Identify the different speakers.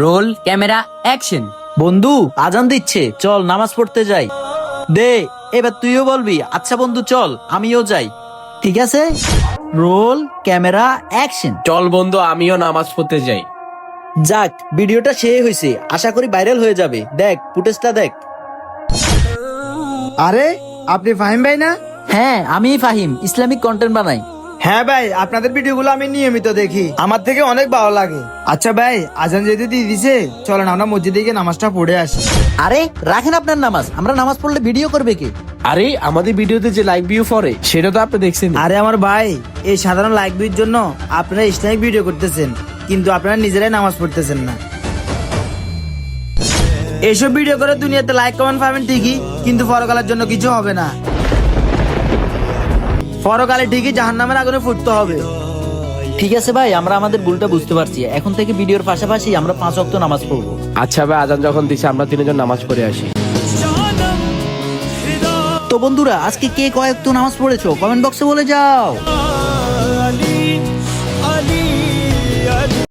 Speaker 1: Roll camera action.
Speaker 2: বন্ধু আজান দিচ্ছে, চল নামাজ পড়তে যাই। দে, এবার তুইও বলবি। আচ্ছা বন্ধু চল, আমিও যাই। ঠিক আছে, রোল ক্যামেরা অ্যাকশন।
Speaker 3: চল বন্ধু, আমিও নামাজ পড়তে যাই।
Speaker 2: যাক, ভিডিওটা সেই হয়েছে, আশা করি ভাইরাল হয়ে যাবে। দেখ ফুটেজটা দেখ।
Speaker 4: আরে আপনি ফাহিম ভাই না?
Speaker 2: হ্যাঁ, আমি ফাহিম, ইসলামিক কন্টেন্ট বানাই।
Speaker 4: হ্যাঁ ভাই, আপনাদের ভিডিওগুলো আমি নিয়মিত দেখি, আমার থেকে অনেক ভালো লাগে। আচ্ছা ভাই, আজান যেতে দিয়ে দিছে, চলেন আমরা মসজিদে গিয়ে নামাজটা পড়ে আসি।
Speaker 2: আরে রাখেন আপনার নামাজ, আমরা নামাজ পড়লে ভিডিও করবে কে?
Speaker 3: আরে আমাদের ভিডিওতে যে লাইক ভিউ পড়ে সেটা তো আপনি দেখছেন।
Speaker 4: আরে আমার ভাই, এই সাধারণ লাইক ভিউর জন্য আপনারা ইসলামিক ভিডিও করতেছেন, কিন্তু আপনারা নিজেরাই নামাজ পড়তেছেন না। এইসব ভিডিও করে দুনিয়াতে লাইক কমেন্ট পাবেন ঠিকই, কিন্তু পরকালের জন্য কিছু হবে না। পরকালে ঠিকই জাহান্নামের আগুনে ফুটতে হবে।
Speaker 2: ঠিক আছে ভাই, আমরা আমাদের ভুলটা বুঝতে পারছি। এখন থেকে ভিডিওর পাশাপাশি আমরা 5 ওয়াক্ত নামাজ পড়বো।
Speaker 3: আচ্ছা ভাই, আজান যখন দিছে আমরা তিনজন নামাজ পড়ে আসি।
Speaker 2: তো বন্ধুরা, আজকে কে কয়েক নামাজ পড়েছো কমেন্ট বক্সে বলে যাও।